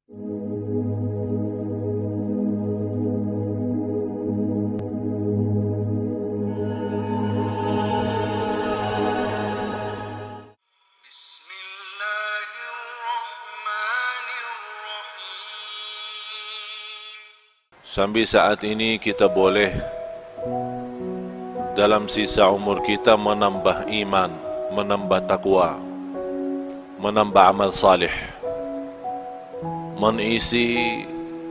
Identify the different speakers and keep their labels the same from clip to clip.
Speaker 1: Sampai saat ini kita boleh dalam sisa umur kita menambah iman, menambah takwa, menambah amal salih, mengisi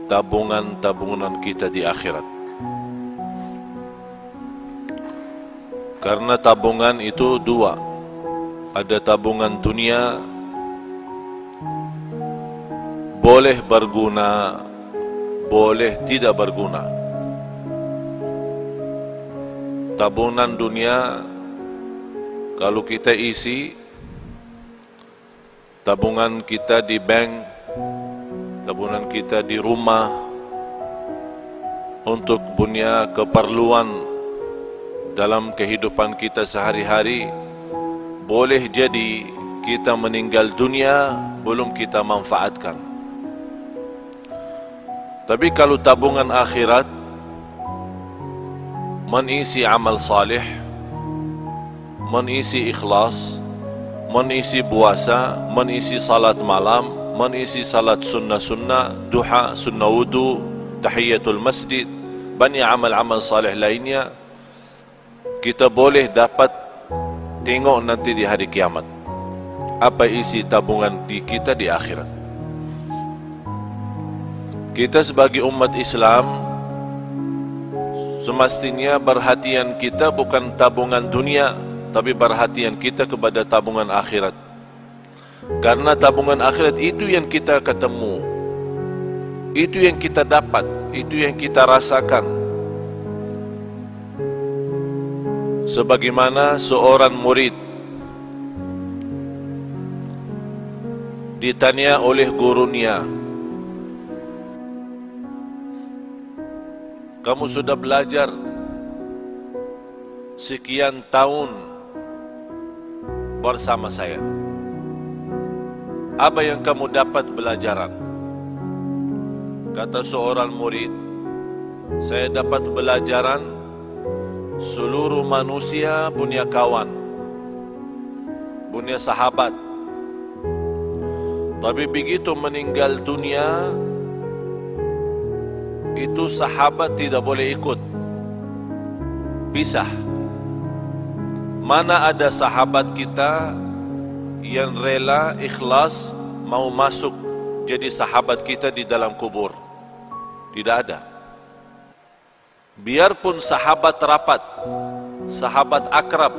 Speaker 1: tabungan-tabungan kita di akhirat. Karena tabungan itu dua, ada tabungan dunia boleh berguna, boleh tidak berguna. Tabungan dunia kalau kita isi tabungan kita di bank, tabungan kita di rumah untuk punya keperluan dalam kehidupan kita sehari-hari, boleh jadi kita meninggal dunia belum kita manfaatkan. Tapi kalau tabungan akhirat mengisi amal salih, mengisi ikhlas, mengisi puasa, mengisi salat malam, mengisi salat sunnah-sunnah, duha, sunnah wudu, tahiyatul masjid, banyak amal-amal salih lainnya, kita boleh dapat tengok nanti di hari kiamat apa isi tabungan kita di akhirat. Kita sebagai umat Islam semestinya perhatian kita bukan tabungan dunia, tapi perhatian kita kepada tabungan akhirat. Karena tabungan akhirat itu yang kita ketemu, itu yang kita dapat, itu yang kita rasakan. Sebagaimana seorang murid ditanya oleh gurunya, kamu sudah belajar sekian tahun bersama saya, apa yang kamu dapat pelajaran? Kata seorang murid, saya dapat pelajaran seluruh manusia punya kawan, punya sahabat. Tapi begitu meninggal dunia, itu sahabat tidak boleh ikut, pisah. Mana ada sahabat kita yang rela ikhlas mau masuk jadi sahabat kita di dalam kubur? Tidak ada. Biarpun sahabat rapat, sahabat akrab,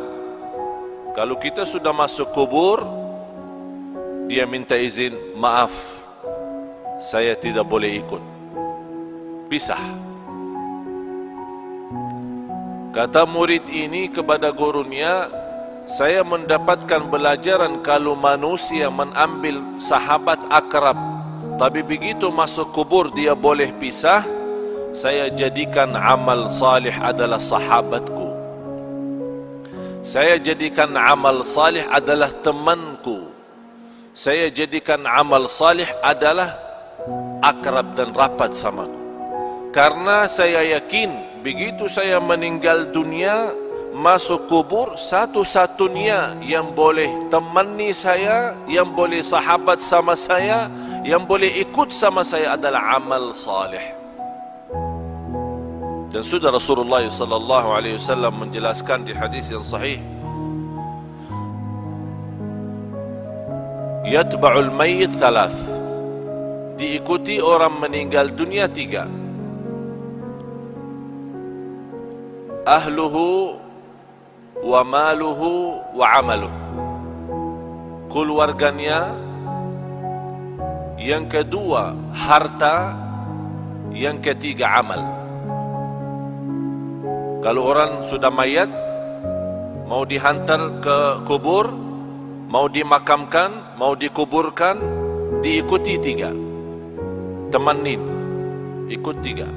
Speaker 1: kalau kita sudah masuk kubur, dia minta izin, maaf, saya tidak boleh ikut, pisah. Kata murid ini kepada gurunya, saya mendapatkan pelajaran kalau manusia mengambil sahabat akrab, tapi begitu masuk kubur dia boleh pisah. Saya jadikan amal salih adalah sahabatku, saya jadikan amal salih adalah temanku, saya jadikan amal salih adalah akrab dan rapat samaku. Karena saya yakin begitu saya meninggal dunia, masuk kubur, satu-satunya yang boleh temani saya, yang boleh sahabat sama saya, yang boleh ikut sama saya adalah amal salih. Dan sudah Rasulullah sallallahu alaihi wasallam menjelaskan di hadis yang sahih, yatba'ul mayyit thalath, diikuti orang meninggal dunia tiga: ahluhu wa maluhu wa amaluh, keluarganya, yang kedua harta, yang ketiga amal. Kalau orang sudah mayat, mau dihantar ke kubur, mau dimakamkan, mau dikuburkan, diikuti tiga, temanin, ikut tiga: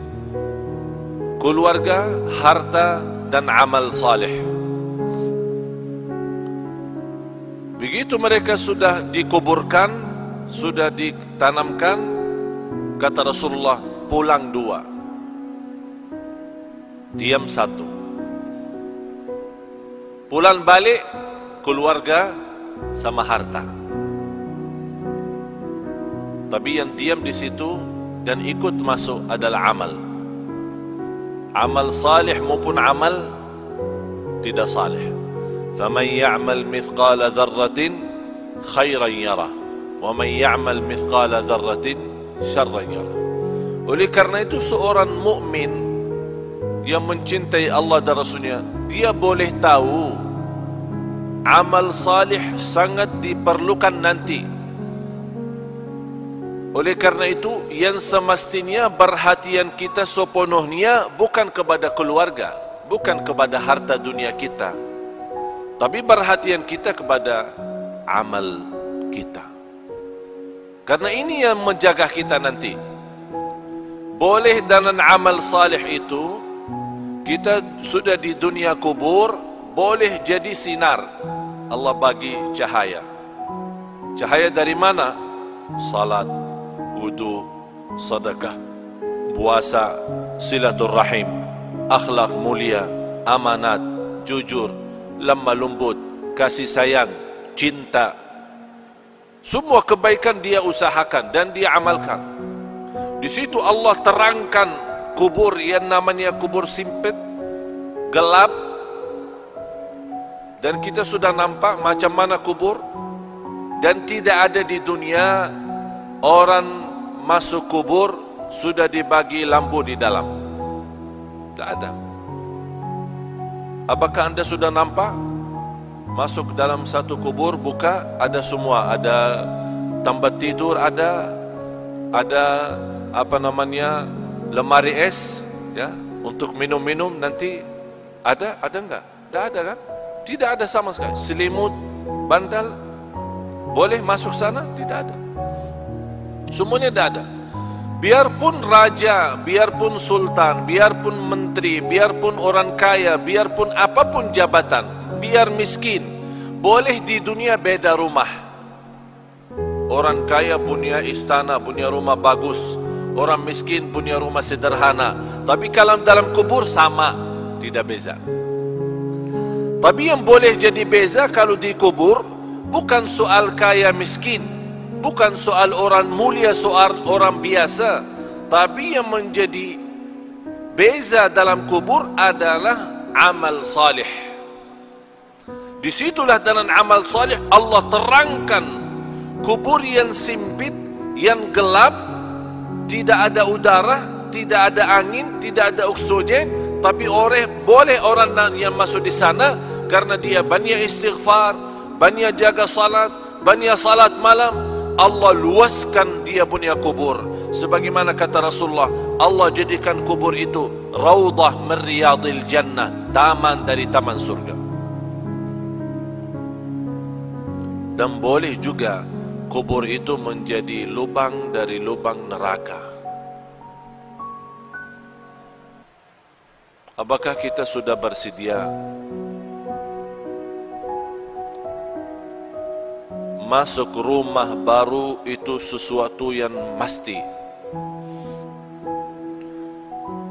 Speaker 1: keluarga, harta, dan amal salih. Begitu mereka sudah dikuburkan, sudah ditanamkan, Kata Rasulullah, pulang 2, diam 1. Pulang balik, keluarga sama harta. Tapi yang diam di situ dan ikut masuk adalah amal. Amal salih maupun amal tidak salih. فَمَنْ يَعْمَلْ مِثْقَالَ ذَرَّةٍ خَيْرًا يَرَهُ وَمَنْ يَعْمَلْ مِثْقَالَ ذَرَّةٍ شَرًّا يَرَهُ. Oleh karena itu seorang mukmin yang mencintai Allah dan Rasulnya, dia boleh tahu amal salih sangat diperlukan nanti. Oleh karena itu yang semestinya perhatian kita sepenuhnya bukan kepada keluarga, bukan kepada harta dunia kita, tapi perhatian kita kepada amal kita. Karena ini yang menjaga kita nanti. Boleh dengan amal salih itu kita sudah di dunia kubur, boleh jadi sinar. Allah bagi cahaya. Cahaya dari mana? Salat, wudu, sedekah, puasa, silaturrahim, akhlak mulia, amanat, jujur, lemah lembut, kasih sayang, cinta. Semua kebaikan dia usahakan dan dia amalkan. Di situ Allah terangkan kubur yang namanya kubur sempit, gelap. Dan kita sudah nampak macam mana kubur. Dan tidak ada di dunia orang masuk kubur sudah dibagi lampu di dalam. Tak ada. Apakah anda sudah nampak? Masuk ke dalam satu kubur, buka, ada semua. Ada tempat tidur, ada apa namanya, lemari es, ya, untuk minum-minum nanti. Ada enggak? Tak ada kan? Tidak ada sama sekali. Selimut, bantal, boleh masuk sana? Tidak ada. Semuanya tidak ada. Biarpun raja, biarpun sultan, biarpun menteri, biarpun orang kaya, biarpun apapun jabatan, biar miskin, boleh di dunia beda rumah. Orang kaya punya istana, punya rumah bagus. Orang miskin punya rumah sederhana. Tapi kalau dalam kubur sama, tidak beza. Tapi yang boleh jadi beza kalau di kubur, bukan soal kaya miskin, bukan soal orang mulia, soal orang biasa. Tapi yang menjadi beza dalam kubur adalah amal salih. Disitulah dalam amal salih Allah terangkan kubur yang sempit, yang gelap, tidak ada udara, tidak ada angin, tidak ada oksigen. Tapi boleh orang yang masuk di sana karena dia banyak istighfar, banyak jaga salat, banyak salat malam. Allah luaskan dia punya kubur. Sebagaimana kata Rasulullah, Allah jadikan kubur itu Raudah min riyadil jannah, taman dari taman surga. Dan boleh juga kubur itu menjadi lubang dari lubang neraka. Apakah kita sudah bersedia masuk rumah baru itu sesuatu yang mesti?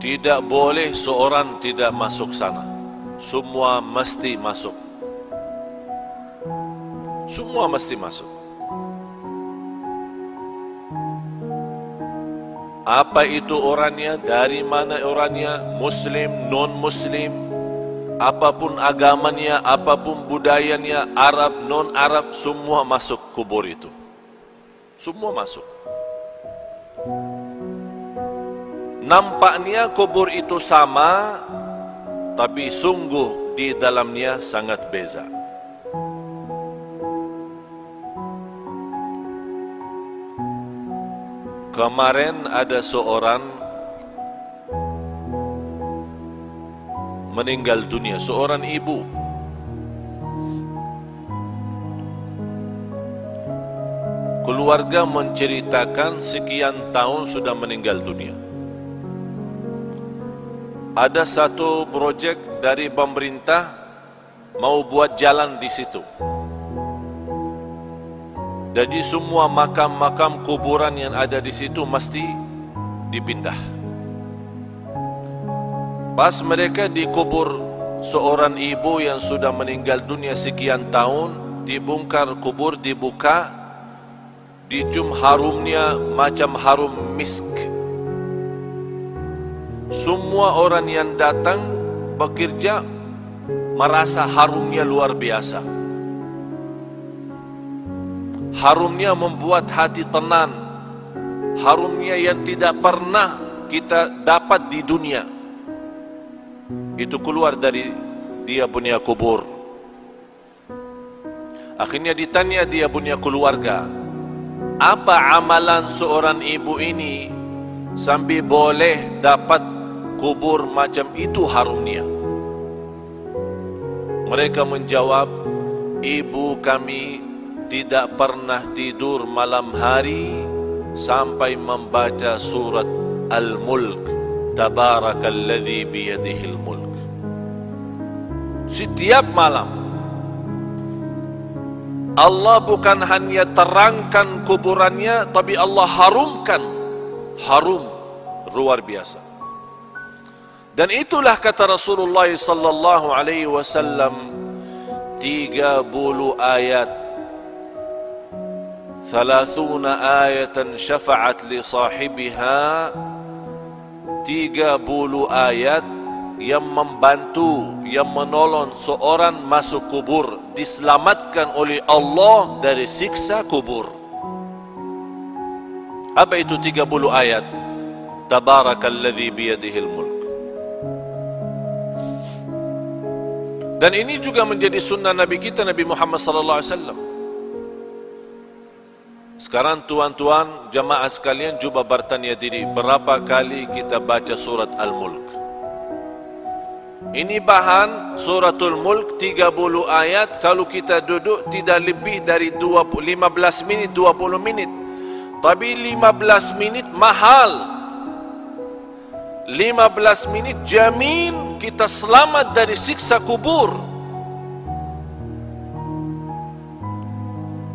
Speaker 1: Tidak boleh seorang tidak masuk sana. Semua mesti masuk. Semua mesti masuk. Apa itu orangnya, dari mana orangnya, muslim, non-muslim, apapun agamanya, apapun budayanya, Arab, non-Arab, semua masuk kubur itu. Semua masuk. Nampaknya kubur itu sama, tapi sungguh di dalamnya sangat beza. Kemarin ada seorang meninggal dunia, seorang ibu. Keluarga menceritakan sekian tahun sudah meninggal dunia. Ada satu projek dari pemerintah mau buat jalan di situ. Jadi semua makam-makam kuburan yang ada di situ mesti dipindah. Pas mereka dikubur seorang ibu yang sudah meninggal dunia sekian tahun, dibongkar kubur, dibuka, dicium harumnya macam harum misk. Semua orang yang datang bekerja merasa harumnya luar biasa. Harumnya membuat hati tenang. Harumnya yang tidak pernah kita dapat di dunia. Itu keluar dari dia punya kubur. Akhirnya ditanya dia punya keluarga, apa amalan seorang ibu ini sampai boleh dapat kubur macam itu harumnya? Mereka menjawab, ibu kami tidak pernah tidur malam hari sampai membaca surat Al-Mulk, Tabarakalladzi biyadihil mulk. Setiap malam Allah bukan hanya terangkan kuburannya, tapi Allah harumkan. Harum luar biasa. Dan itulah kata Rasulullah sallallahu alaihi wasallam, 30 ayat, 30 ayatan syafa'at li sahibiha, 30 ayat yang membantu, yang menolong seorang masuk kubur, diselamatkan oleh Allah dari siksa kubur. Apa itu 30 ayat? Tabarakalladzi biyadihil mulk. Dan ini juga menjadi sunnah Nabi kita, Nabi Muhammad sallallahu alaihi wasallam. Sekarang tuan-tuan jamaah sekalian, cuba bertanya diri, berapa kali kita baca surat Al-Mulk? Ini bahan suratul Mulk 30 ayat. Kalau kita duduk tidak lebih dari 15 minit, 20 minit. Tapi 15 minit mahal. 15 minit jamin kita selamat dari siksa kubur.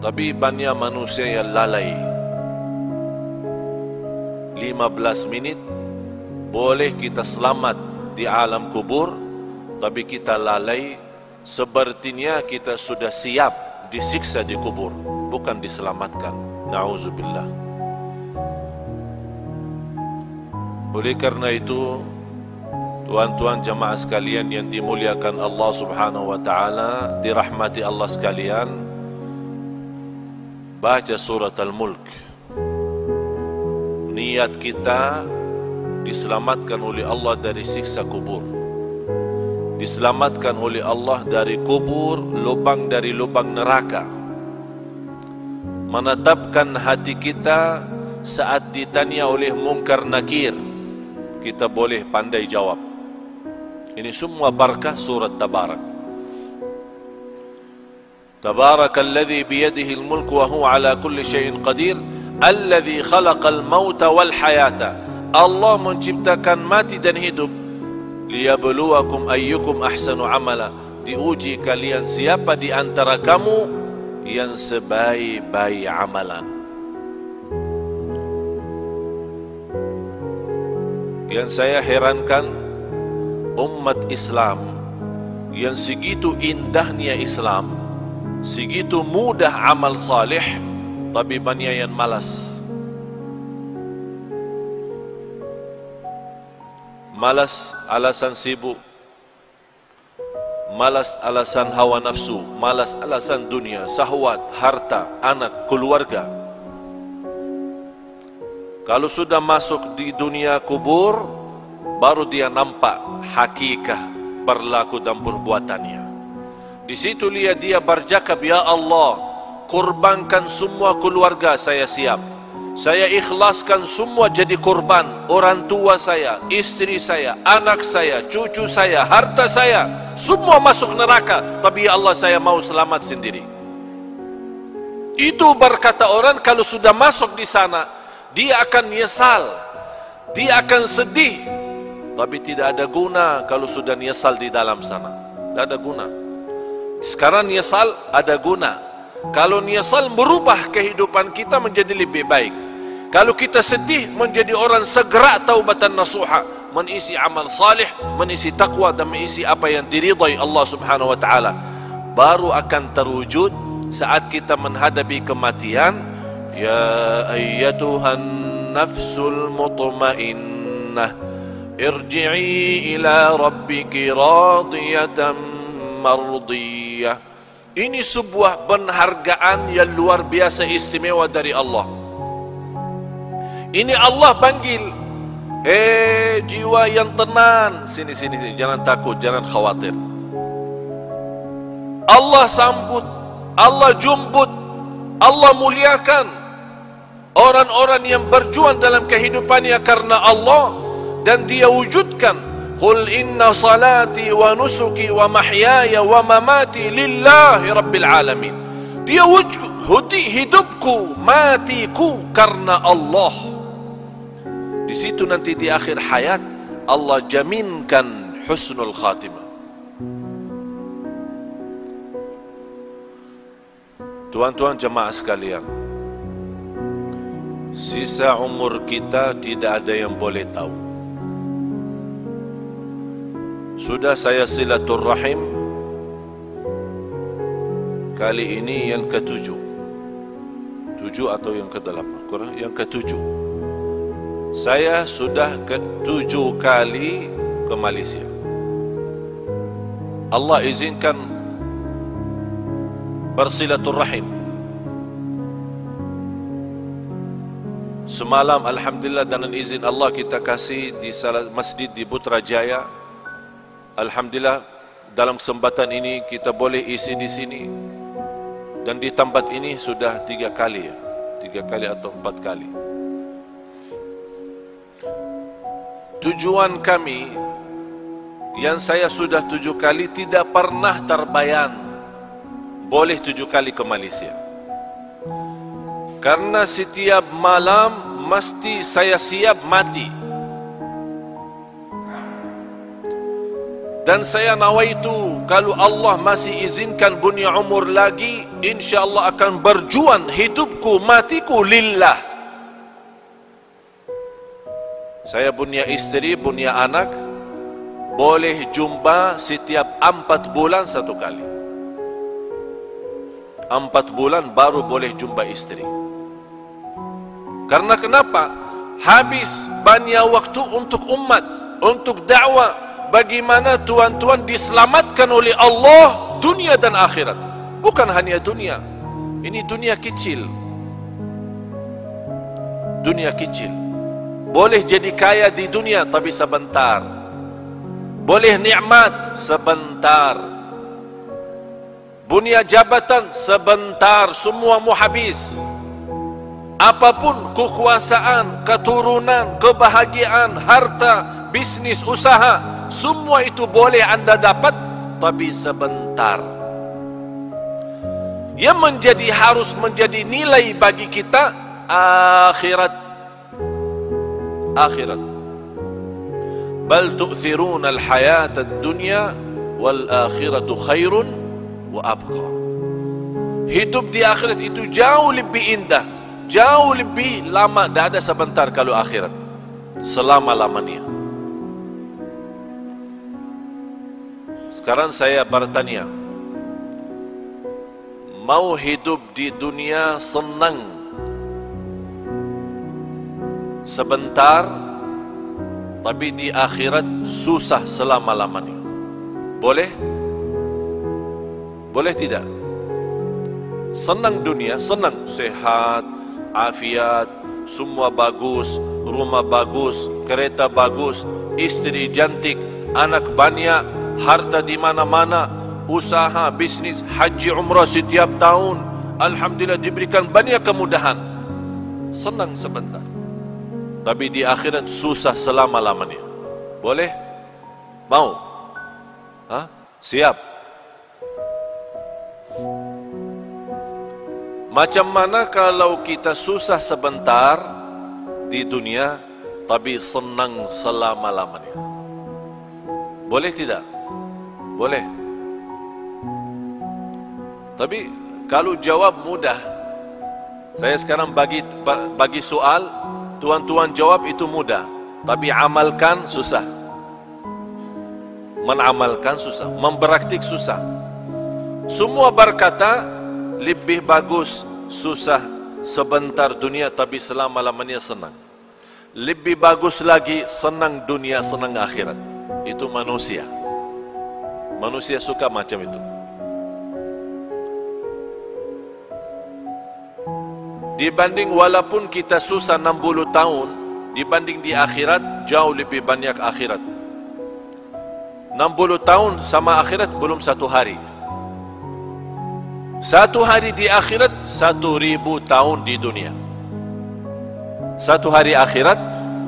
Speaker 1: Tapi banyak manusia yang lalai. 15 menit boleh kita selamat di alam kubur, tapi kita lalai, sepertinya kita sudah siap disiksa di kubur, bukan diselamatkan. Na'udzubillah. Oleh karena itu, tuan-tuan jamaah sekalian yang dimuliakan Allah subhanahu wa ta'ala, dirahmati Allah sekalian, baca surat Al-Mulk. Niat kita diselamatkan oleh Allah dari siksa kubur, diselamatkan oleh Allah dari kubur, lubang dari lubang neraka. Menetapkan hati kita saat ditanya oleh Munkar Nakir, kita boleh pandai jawab. Ini semua barakah surat Tabarak. Tabarakalladzi biyadihil mulk wa huwa ala kulli syai'in qadir, alladzi khalaqal mauta wal hayata. Allah menciptakan mati dan hidup, liyabluwakum ayyukum ahsanu amala, diuji kalian siapa di antara kamu yang sebaik-baik amalan. Yang saya herankan, umat Islam yang segitu indahnya Islam, segitu mudah amal salih, tapi banyak yang malas. Malas alasan sibuk, malas alasan hawa nafsu, malas alasan dunia, syahwat, harta, anak, keluarga. Kalau sudah masuk di dunia kubur, baru dia nampak hakikat perilaku dan perbuatannya. Di situ lihat dia bercakap, ya Allah, kurbankan semua keluarga saya siap. Saya ikhlaskan semua jadi kurban. Orang tua saya, istri saya, anak saya, cucu saya, harta saya, semua masuk neraka. Tapi ya Allah, saya mau selamat sendiri. Itu berkata orang kalau sudah masuk di sana, dia akan nyesal, dia akan sedih. Tapi tidak ada guna kalau sudah nyesal di dalam sana. Tidak ada guna. Sekarang nyesal ada guna. Kalau nyesal merubah kehidupan kita menjadi lebih baik. Kalau kita sedih, menjadi orang segera taubatan nasuha, mengisi amal salih, mengisi taqwa dan mengisi apa yang diridai Allah Subhanahu wa taala. Baru akan terwujud saat kita menghadapi kematian. Ya ayyatuhan nafsul mutmainnah, irji'i ila rabbiki radiyatan mardiyah. Ini sebuah penghargaan yang luar biasa istimewa dari Allah. Ini Allah panggil, jiwa yang tenang, sini, jangan takut, jangan khawatir. Allah sambut, Allah jumput, Allah muliakan orang-orang yang berjuang dalam kehidupannya karena Allah, dan Dia wujudkan. Qul inna salati wa nusuki wa mahyaya wa mamati lillahi rabbil alamin. Dia wujud hidupku, matiku karena Allah. Di situ nanti di akhir hayat Allah jaminkan husnul khatimah. Tuan-tuan jemaah sekalian, sisa umur kita tidak ada yang boleh tahu. Sudah saya silaturrahim kali ini yang ke-7 atau yang ke-8, kurang, yang ke-7. Saya sudah ke-7 kali ke Malaysia. Allah izinkan bersilaturrahim. Semalam alhamdulillah dengan izin Allah kita kasih di salah masjid di Putrajaya. Alhamdulillah dalam kesempatan ini kita boleh isi di sini, dan di tempat ini sudah 3 kali ya, 3 kali atau 4 kali. Tujuan kami yang saya sudah 7 kali tidak pernah terbayang boleh 7 kali ke Malaysia, karena setiap malam mesti saya siap mati. Dan saya nawaitu kalau Allah masih izinkan punya umur lagi, insyaAllah akan berjuang hidupku, matiku lillah. Saya punya istri, punya anak, boleh jumpa setiap 4 bulan 1 kali. 4 bulan baru boleh jumpa istri. Karena kenapa? Habis banyak waktu untuk umat, untuk dakwah. Bagaimana tuan-tuan diselamatkan oleh Allah dunia dan akhirat. Bukan hanya dunia. Ini dunia kecil. Dunia kecil. Boleh jadi kaya di dunia tapi sebentar. Boleh nikmat sebentar. Punya jabatan sebentar, semua mau habis. Apapun kekuasaan, keturunan, kebahagiaan, harta, bisnis, usaha, semua itu boleh anda dapat, tapi sebentar. Yang harus menjadi nilai bagi kita akhirat. Akhirat. Bal tu'thiruna al-hayata ad-dunya wal akhiratu khairun wa abqa. Hidup di akhirat itu jauh lebih indah, jauh lebih lama. Tidak ada sebentar kalau akhirat, selama-lamanya. Sekarang saya bertanya, mau hidup di dunia senang sebentar, tapi di akhirat susah selama-lamanya, boleh? Boleh tidak? Senang dunia, senang, sehat, afiat, semua bagus, rumah bagus, kereta bagus, istri cantik, anak banyak, harta di mana-mana, usaha, bisnis, haji, umrah setiap tahun, alhamdulillah diberikan banyak kemudahan. Senang sebentar, tapi di akhirat susah selama-lamanya. Boleh? Mau? Siap? Macam mana kalau kita susah sebentar di dunia, tapi senang selama-lamanya? Boleh tidak? Boleh. Tapi kalau jawab mudah, Saya sekarang bagi soal, tuan-tuan jawab itu mudah, tapi amalkan susah. Menamalkan susah, mempraktik susah. Semua berkata lebih bagus susah sebentar dunia tapi selama-lamanya senang. Lebih bagus lagi senang dunia, senang akhirat. Itu manusia. Manusia suka macam itu. Dibanding walaupun kita susah 60 tahun, dibanding di akhirat jauh lebih banyak akhirat. 60 tahun sama akhirat belum satu hari. Satu hari di akhirat 1000 tahun di dunia. Satu hari akhirat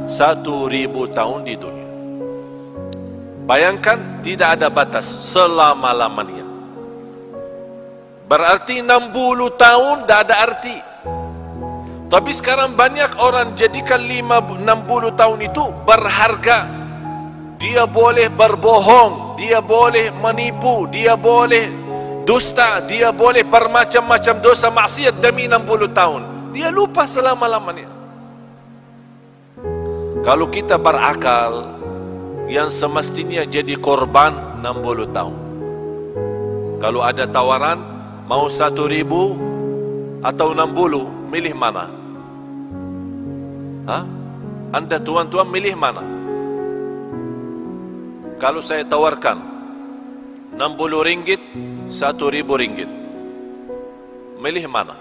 Speaker 1: 1000 tahun di dunia. Bayangkan tidak ada batas selama-lamanya. Berarti 60 tahun tidak ada arti. Tapi sekarang banyak orang jadikan 60 tahun itu berharga. Dia boleh berbohong, dia boleh menipu, dia boleh dusta, dia boleh bermacam-macam dosa maksiat demi 60 tahun. Dia lupa selama-lamanya. Kalau kita berakal, yang semestinya jadi korban 60 tahun. Kalau ada tawaran, mau 1000 atau 60, milih mana? Anda tuan-tuan milih mana? Kalau saya tawarkan 60 ringgit, 1000 ringgit, milih mana?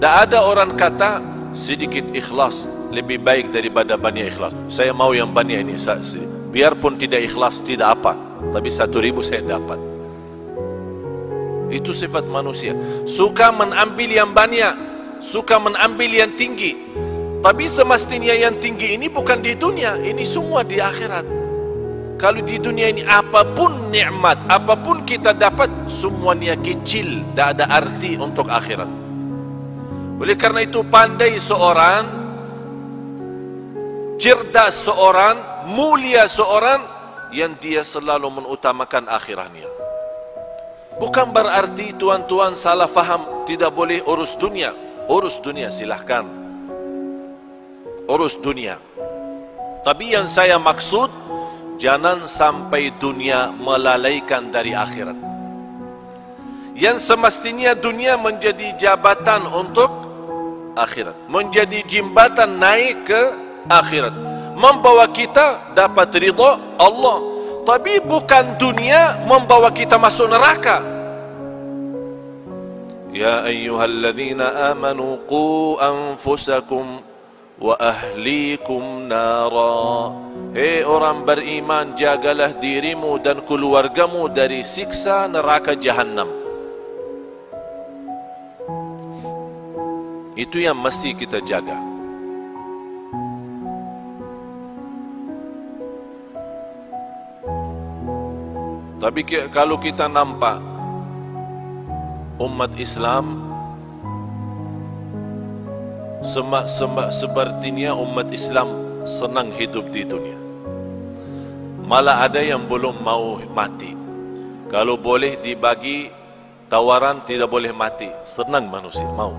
Speaker 1: Tak ada orang kata sedikit ikhlas lebih baik daripada banyak ikhlas. Saya mau yang banyak ini, biarpun tidak ikhlas tidak apa, tapi 1000 saya dapat. Itu sifat manusia, suka mengambil yang banyak, suka mengambil yang tinggi. Tapi semestinya yang tinggi ini bukan di dunia, ini semua di akhirat. Kalau di dunia ini apapun nikmat, apapun kita dapat, semuanya kecil, tidak ada arti untuk akhirat. Oleh karena itu pandai seorang, cerdas seorang, mulia seorang yang dia selalu mengutamakan akhiratnya. Bukan berarti tuan-tuan salah faham, tidak boleh urus dunia. Urus dunia silahkan, urus dunia. Tapi yang saya maksud, jangan sampai dunia melalaikan dari akhirat. Yang semestinya dunia menjadi jabatan untuk akhirat, menjadi jembatan naik ke akhirat, membawa kita dapat ridha Allah. Tapi bukan dunia membawa kita masuk neraka. Ya ayyuhalladzina amanu qu anfusakum wa ahlikum nara. Hei orang beriman, jagalah dirimu dan keluargamu dari siksa neraka Jahannam. Itu yang mesti kita jaga. Tapi kalau kita nampak umat Islam sepertinya umat Islam senang hidup di dunia. Malah ada yang belum mau mati. Kalau boleh dibagi tawaran tidak boleh mati, senang manusia mau.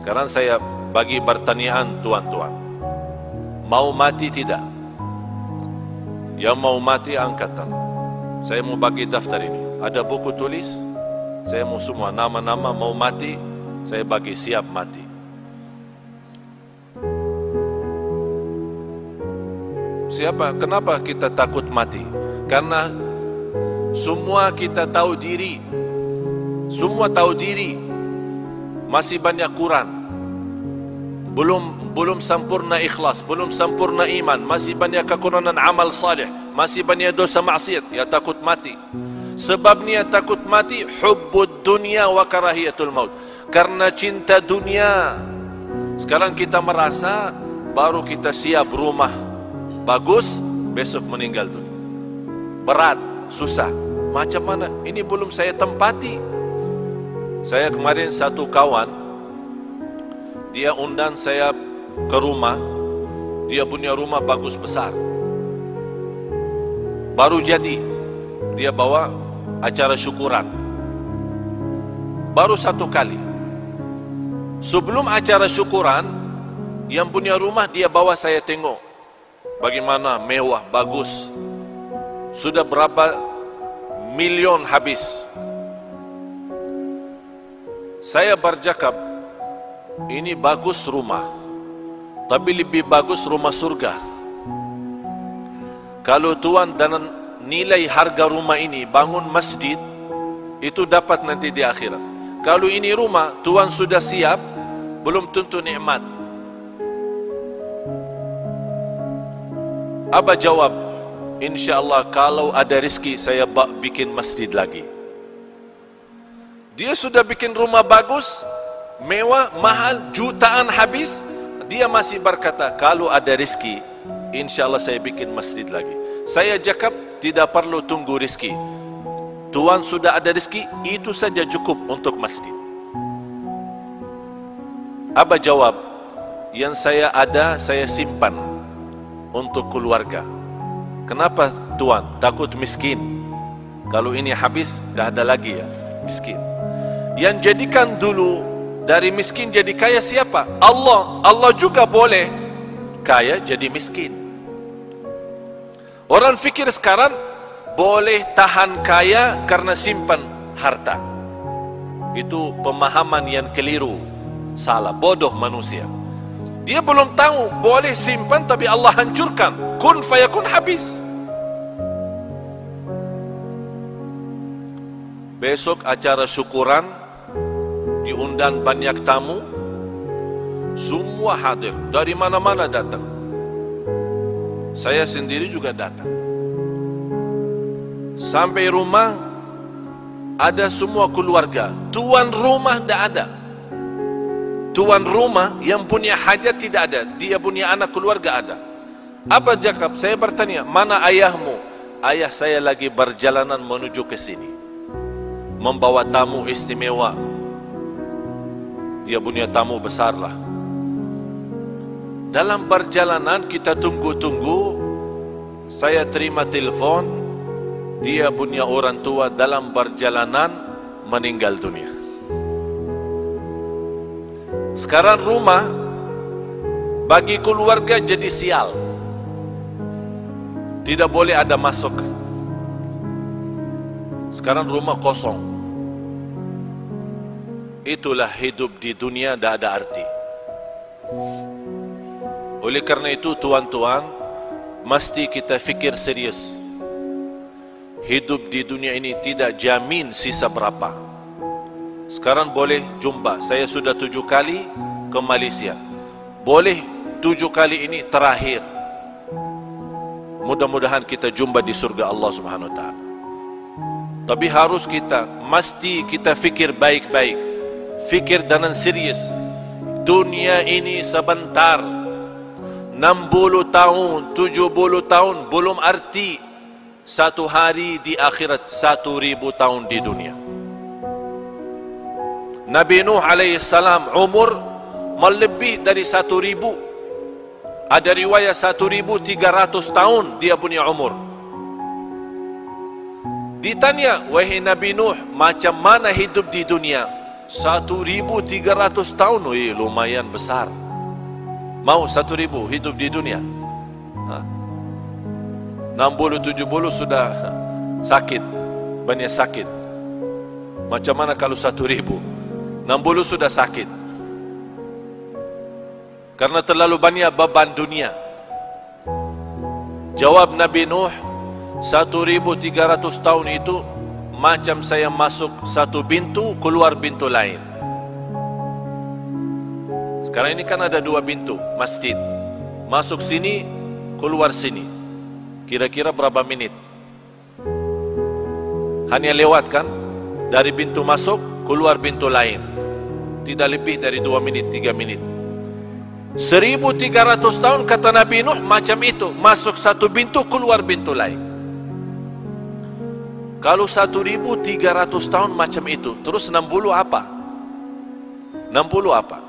Speaker 1: Sekarang saya bagi pertanyaan tuan-tuan, mau mati tidak? Yang mau mati angkatan. Saya mau bagi daftar ini. Ada buku tulis. Saya mau semua nama-nama mau mati, saya bagi siap mati. Siapa? Kenapa kita takut mati? Karena semua kita tahu diri. Semua tahu diri. Masih banyak kurang. Belum sempurna ikhlas, belum sempurna iman, masih banyak kekurangan amal salih, masih banyak dosa maksiat, ya takut mati. Sebabnya takut mati hubbud dunia wa karahiyatul maut. Karena cinta dunia. Sekarang kita merasa baru kita siap rumah bagus, besok meninggal dunia. Berat, susah. Macam mana? Ini belum saya tempati. Saya kemarin satu kawan, dia undang saya ke rumah. Dia punya rumah bagus besar, baru jadi. Dia bawa acara syukuran. baru 1 kali. Sebelum acara syukuran, yang punya rumah dia bawa saya tengok bagaimana mewah, bagus. Sudah berapa milion habis. Saya bercakap, ini bagus rumah, tapi lebih bagus rumah surga. Kalau Tuhan dan nilai harga rumah ini bangun masjid, itu dapat nanti di akhirat. Kalau ini rumah Tuhan sudah siap, belum tentu nikmat. Abah jawab, InsyaAllah kalau ada rezeki saya bikin masjid lagi. Dia sudah bikin rumah bagus, mewah, mahal, jutaan habis. Dia masih berkata, kalau ada rezeki InsyaAllah saya bikin masjid lagi. Saya cakap, tidak perlu tunggu rezeki. Tuhan sudah ada rezeki, itu saja cukup untuk masjid. Abah jawab, yang saya ada saya simpan untuk keluarga. Kenapa Tuhan? Takut miskin. Kalau ini habis, tak ada lagi ya miskin. Yang jadikan dulu dari miskin jadi kaya siapa? Allah. Allah juga boleh kaya jadi miskin. Orang fikir sekarang boleh tahan kaya karena simpan harta. Itu pemahaman yang keliru, salah, bodoh manusia. Dia belum tahu boleh simpan tapi Allah hancurkan. Kun fayakun, habis. Besok acara syukuran, diundang banyak tamu, semua hadir, dari mana-mana datang. Saya sendiri juga datang. Sampai rumah, ada semua keluarga. Tuan rumah tidak ada. Tuan rumah yang punya hajat tidak ada. Dia punya anak keluarga ada. Apa cakap? Saya bertanya, mana ayahmu? Ayah saya lagi berjalanan menuju ke sini, membawa tamu istimewa. Dia punya tamu besar lah. Dalam perjalanan kita tunggu-tunggu, saya terima telepon, dia punya orang tua dalam perjalanan meninggal dunia. Sekarang rumah bagi keluarga jadi sial. Tidak boleh ada masuk. Sekarang rumah kosong. Itulah hidup di dunia, tidak ada arti. Oleh karena itu tuan-tuan, mesti kita fikir serius. Hidup di dunia ini tidak jamin sisa berapa. Sekarang boleh jumpa, saya sudah 7 kali ke Malaysia. Boleh 7 kali ini terakhir. Mudah-mudahan kita jumpa di surga Allah Subhanahu Wa Taala. Tapi harus mesti kita fikir baik-baik, fikir dengan serius. Dunia ini sebentar, 60 tahun, 70 tahun belum arti. Satu hari di akhirat 1000 tahun di dunia. Nabi Nuh alaihissalam umur melebih dari 1000. Ada riwayat 1300 tahun dia punya umur. Ditanya, wahai Nabi Nuh, macam mana hidup di dunia? 1300 tahun, lumayan besar. Mau 1000 hidup di dunia? 60-70 sudah sakit, banyak sakit. Macam mana kalau 1000? 60 sudah sakit. Karena terlalu banyak beban dunia. Jawab Nabi Nuh, 1300 tahun itu macam saya masuk satu pintu, keluar pintu lain. Sekarang ini kan ada 2 pintu masjid. Masuk sini, keluar sini. Kira-kira berapa menit? Hanya lewat kan? Dari pintu masuk, keluar pintu lain. Tidak lebih dari 2 menit, 3 menit. 1300 tahun kata Nabi Nuh macam itu. Masuk satu pintu, keluar pintu lain. Kalau 1300 tahun macam itu, terus 60 apa? 60 apa?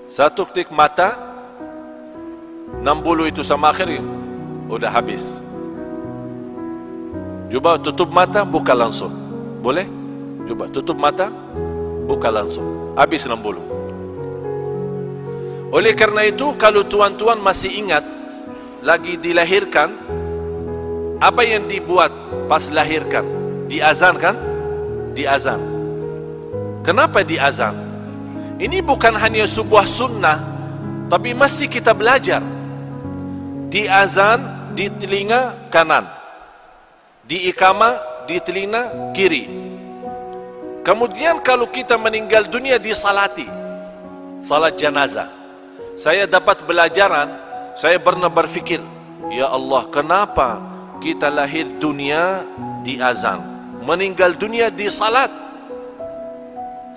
Speaker 1: Satu ketik mata, 60 itu sama akhir, udah habis. Coba tutup mata, buka langsung. Boleh? Coba tutup mata, buka langsung. Habis 60. Oleh karena itu, kalau tuan-tuan masih ingat lagi dilahirkan, apa yang dibuat pas lahirkan? Diazan kan? Diazan. Kenapa diazan? Ini bukan hanya sebuah sunnah, tapi mesti kita belajar. Diazan di telinga kanan, diiqamah di telinga kiri. Kemudian kalau kita meninggal dunia disalati, salat jenazah. Saya dapat belajaran, saya pernah berfikir, ya Allah, kenapa kita lahir dunia di azan, meninggal dunia di salat?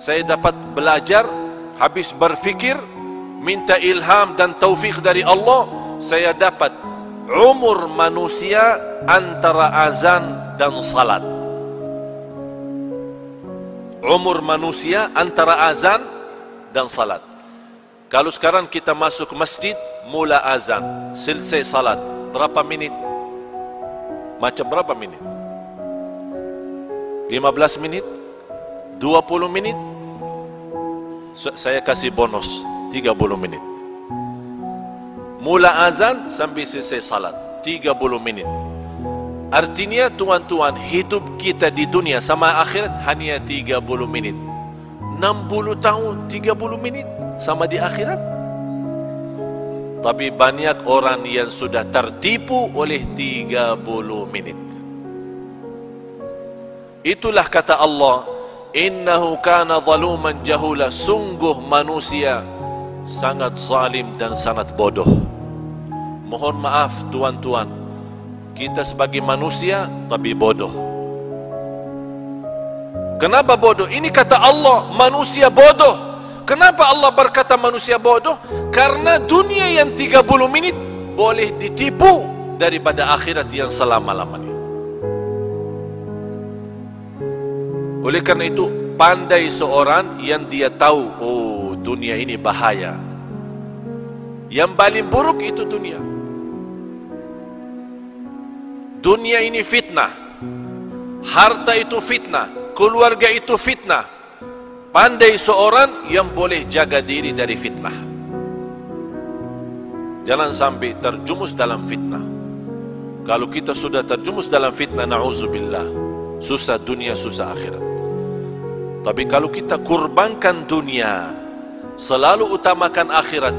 Speaker 1: Saya dapat belajar, habis berfikir, minta ilham dan taufik dari Allah, saya dapat umur manusia antara azan dan salat. Umur manusia antara azan dan salat. Kalau sekarang kita masuk masjid, mula azan, selesai salat, berapa minit? Macam berapa minit? 15 menit? 20 menit? Saya kasih bonus 30 menit. Mula azan sampai selesai salat 30 menit. Artinya tuan-tuan, hidup kita di dunia sama akhirat hanya 30 menit. 60 tahun 30 menit sama di akhirat. Tapi banyak orang yang sudah tertipu oleh 30 menit. Itulah kata Allah, innahu kana zaluman jahula, sungguh manusia sangat zalim dan sangat bodoh. Mohon maaf tuan-tuan, kita sebagai manusia tapi bodoh. Kenapa bodoh? Ini kata Allah, manusia bodoh. Kenapa Allah berkata manusia bodoh? Karena dunia yang 30 menit boleh ditipu daripada akhirat yang selama-lamanya. Oleh karena itu, pandai seorang yang dia tahu, oh dunia ini bahaya. Yang paling buruk itu dunia. Dunia ini fitnah. Harta itu fitnah. Keluarga itu fitnah. Pandai seorang yang boleh jaga diri dari fitnah. Jangan sampai terjumus dalam fitnah. Kalau kita sudah terjumus dalam fitnah, na'udzubillah, susah dunia, susah akhirat. Tapi kalau kita kurbankan dunia, selalu utamakan akhirat,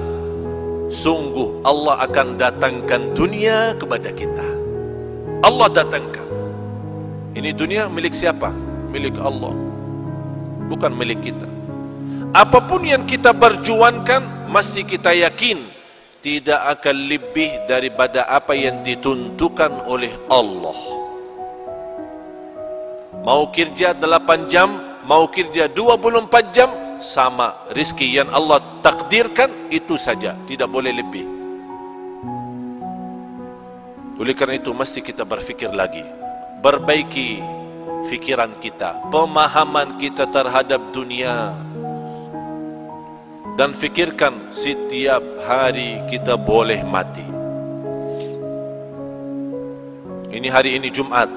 Speaker 1: sungguh Allah akan datangkan dunia kepada kita. Allah datangkan. Ini dunia milik siapa? Milik Allah, bukan milik kita. Apapun yang kita berjuangkan, mesti kita yakin tidak akan lebih daripada apa yang ditentukan oleh Allah. Mau kerja 8 jam, mau kerja 24 jam, sama rizki yang Allah takdirkan, itu saja, tidak boleh lebih. Oleh karena itu mesti kita berfikir lagi, perbaiki fikiran kita, pemahaman kita terhadap dunia, dan fikirkan setiap hari kita boleh mati. Ini hari ini Jumat,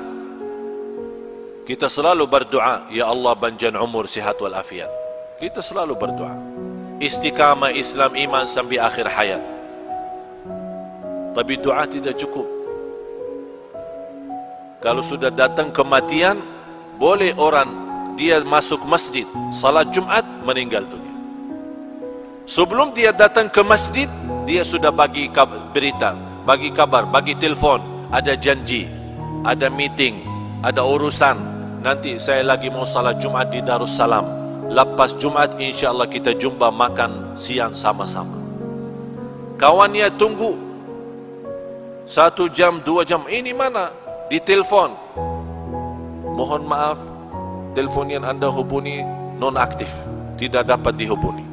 Speaker 1: kita selalu berdoa, ya Allah panjang umur, sihat wal afiat. Kita selalu berdoa istiqamah Islam iman sampai akhir hayat. Tapi doa tidak cukup. Kalau sudah datang kematian, boleh orang dia masuk masjid, salat Jumat, meninggal dunia. Sebelum dia datang ke masjid, dia sudah bagi berita, bagi kabar, bagi telefon, ada janji, ada meeting, ada urusan. Nanti saya lagi mau salat Jumat di Darussalam. Lepas Jumat insya Allah kita jumpa makan siang sama-sama. Kawannya tunggu 1 jam, 2 jam, ini mana? Di telefon. Mohon maaf, telefon yang Anda hubungi non aktif, tidak dapat dihubungi.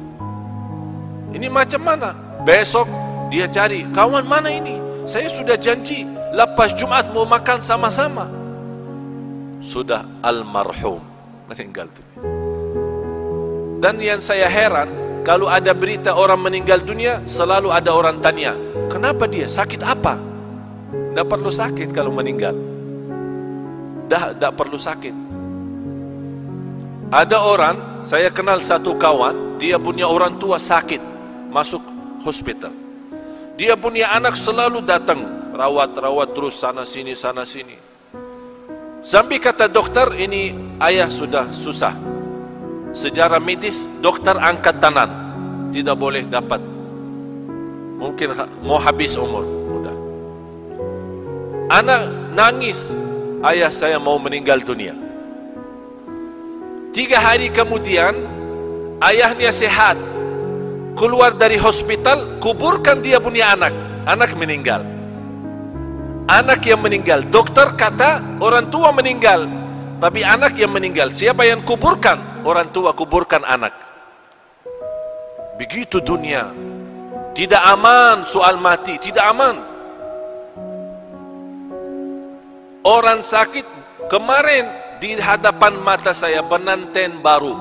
Speaker 1: Ini macam mana? Besok dia cari, kawan mana ini? Saya sudah janji lepas Jumat mau makan sama-sama. Sudah almarhum, meninggal dunia. Dan yang saya heran, kalau ada berita orang meninggal dunia, selalu ada orang tanya, kenapa dia? Sakit apa? Tidak perlu sakit kalau meninggal. Dah perlu sakit. Ada orang, saya kenal satu kawan, dia punya orang tua sakit, masuk hospital. Dia punya anak selalu datang, rawat terus sana sini. Sampai kata dokter, ini ayah sudah susah. Secara medis, dokter angkat tangan, tidak boleh dapat. Mungkin mau habis umur. Udah. Anak nangis, ayah saya mau meninggal dunia. 3 hari kemudian, ayahnya sehat. Keluar dari hospital, kuburkan dia punya anak. Anak meninggal. Anak yang meninggal. Dokter kata orang tua meninggal, tapi anak yang meninggal. Siapa yang kuburkan? Orang tua kuburkan anak. Begitu dunia. Tidak aman soal mati, tidak aman. Orang sakit kemarin di hadapan mata saya, pengantin baru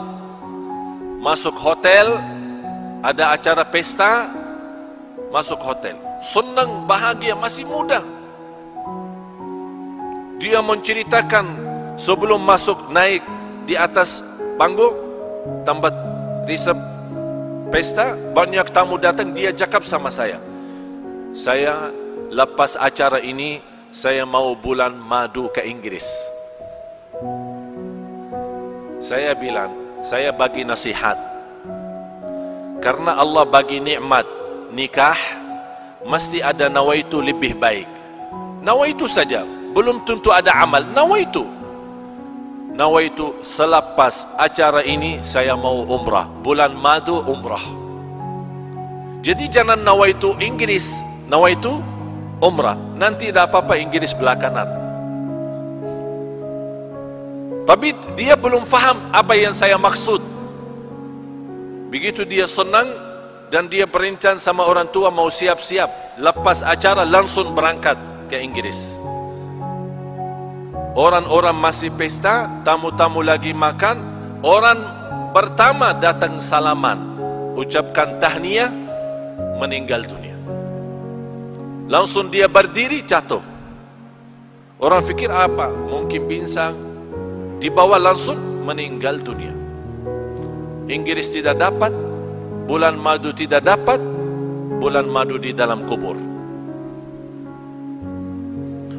Speaker 1: masuk hotel, ada acara pesta, masuk hotel, senang, bahagia, masih muda. Dia menceritakan sebelum masuk naik di atas panggung tempat resep pesta, banyak tamu datang, dia cakap sama saya, lepas acara ini saya mau bulan madu ke Inggris. Saya bilang, saya bagi nasihat, karena Allah bagi nikmat nikah, mesti ada nawaitu lebih baik. Nawaitu saja, belum tentu ada amal. Nawaitu selepas acara ini saya mau umrah, bulan madu umrah. Jadi jangan nawaitu Inggris, nawaitu umrah. Nanti tidak apa-apa Inggris belakangan. Tapi dia belum faham apa yang saya maksud. Begitu dia senang dan dia berencana sama orang tua mau siap-siap, lepas acara langsung berangkat ke Inggris. Orang-orang masih pesta, tamu-tamu lagi makan. Orang pertama datang salaman, ucapkan tahniah, meninggal dunia. Langsung dia berdiri, jatuh. Orang fikir apa? Mungkin pingsan. Dibawa langsung meninggal dunia. Inggris tidak dapat, bulan madu tidak dapat, bulan madu di dalam kubur.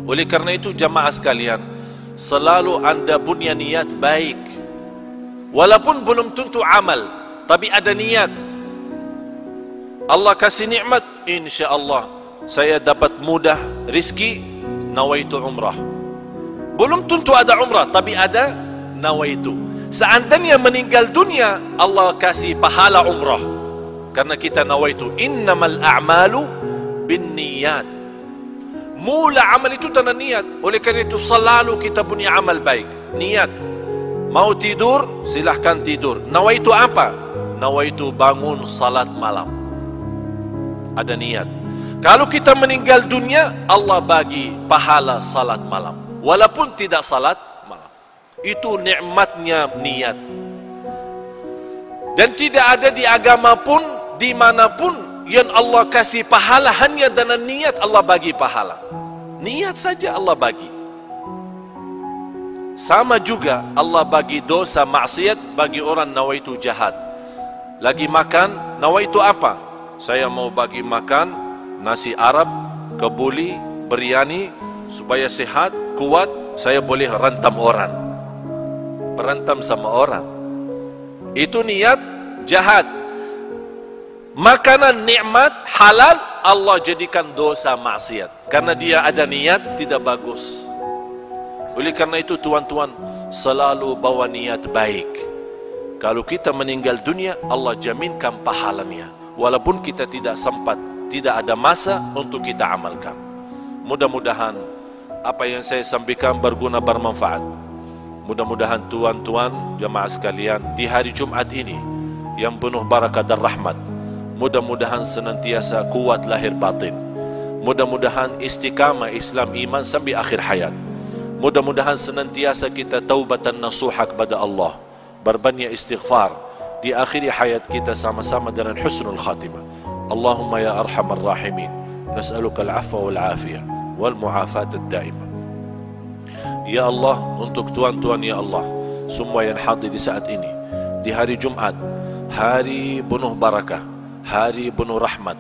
Speaker 1: Oleh karena itu jamaah sekalian, selalu anda punya niat baik, walaupun belum tentu amal, tapi ada niat. Allah kasih nikmat, insya Allah saya dapat mudah rizki, nawaitu umrah. Belum tentu ada umrah, tapi ada nawaitu. Seandainya meninggal dunia, Allah kasih pahala umrah, karena kita nawaitu. Innamal a'malu bin niyat. Mula amal itu tanpa niat. Oleh karena itu selalu kita punya amal baik, niat. Mau tidur, silahkan tidur. Nawaitu apa? Nawaitu bangun salat malam. Ada niat. Kalau kita meninggal dunia, Allah bagi pahala salat malam, walaupun tidak salat malam. Itu nikmatnya niat. Dan tidak ada di agama pun, dimanapun, yang Allah kasih pahala hanya dengan niat. Allah bagi pahala, niat saja Allah bagi. Sama juga Allah bagi dosa maksiat bagi orang nawaitu jahat. Lagi makan, nawaitu apa? Saya mau bagi makan nasi Arab, kebuli, biryani, supaya sehat, kuat, saya boleh rantam orang, berantam sama orang. Itu niat jahat. Makanan nikmat halal, Allah jadikan dosa maksiat, karena dia ada niat tidak bagus. Oleh karena itu tuan-tuan, selalu bawa niat baik. Kalau kita meninggal dunia, Allah jaminkan pahalanya, walaupun kita tidak sempat, tidak ada masa untuk kita amalkan. Mudah-mudahan apa yang saya sampaikan berguna, bermanfaat. Mudah-mudahan tuan-tuan jemaah sekalian di hari Jumat ini yang penuh barakah dan rahmat, mudah-mudahan senantiasa kuat lahir batin. Mudah-mudahan istiqamah Islam iman sampai akhir hayat. Mudah-mudahan senantiasa kita taubatan nasuha kepada Allah, berbanyak istighfar di akhir hayat kita sama-sama dengan husnul khatimah. Allahumma ya arhamar rahimin, nas'aluka al-afwa wal afiyah wal mu'afat ad-daimah. Ya Allah, untuk tuan-tuan ya Allah, semua yang hadir di saat ini, di hari Jumat, hari penuh barakah, hari penuh rahmat,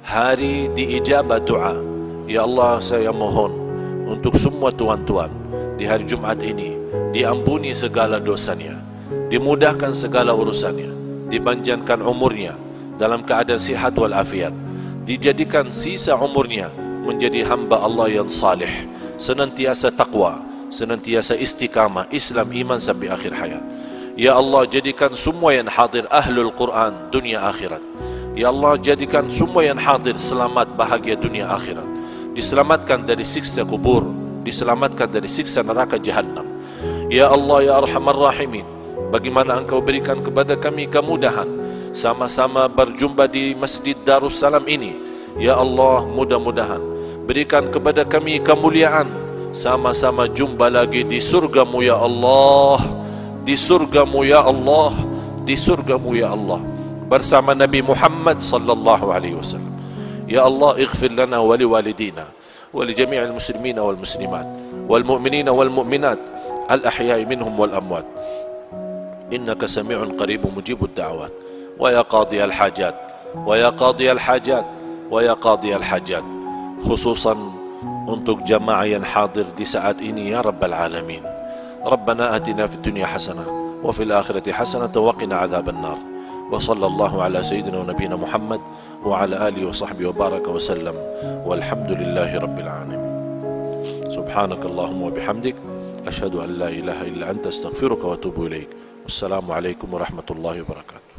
Speaker 1: hari diijabah doa. Ya Allah, saya mohon untuk semua tuan-tuan di hari Jumat ini diampuni segala dosanya, dimudahkan segala urusannya, dipanjangkan umurnya dalam keadaan sihat walafiat, dijadikan sisa umurnya menjadi hamba Allah yang salih, senantiasa taqwa, senantiasa istiqamah Islam iman sampai akhir hayat. Ya Allah, jadikan semua yang hadir ahlul Quran dunia akhirat. Ya Allah, jadikan semua yang hadir selamat bahagia dunia akhirat, diselamatkan dari siksa kubur, diselamatkan dari siksa neraka jahannam. Ya Allah, ya Arhamar Rahimin, bagaimana Engkau berikan kepada kami kemudahan sama-sama berjumpa di Masjid Darussalam ini. Ya Allah, mudah-mudahan berikan kepada kami kemuliaan sama-sama jumpa lagi di surgamu ya Allah, di surgamu ya Allah, di surgamu ya Allah, bersama Nabi Muhammad sallallahu alaihi wasallam. Ya Allah, ighfir lana wa liwalidina wa li jami'il muslimina wal muslimat wal mu'minina wal mu'minat al ahya'i minhum wal amwat, innaka sami'un qaribun mujibud da'awat. Wa ya qadiyal hajat, wa ya qadiyal hajat, wa ya qadiyal hajat, khususan untuk jamaah yang hadir di saat ini ya Rabbal Alamin. Rabbana atina fid dunya hasanah wa fil akhirati hasanah wa qina adzaban nar. Wa sallallahu ala sayyidina wa nabiyina Muhammad wa ala alihi wa sahbihi wa baraka wa sallam, walhamdulillahi rabbil alamin. Subhanakallahumma wa bihamdik, ashhadu an la ilaha illa anta astaghfiruka wa atubu ilaik. Wassalamu alaikum warahmatullahi wabarakatuh.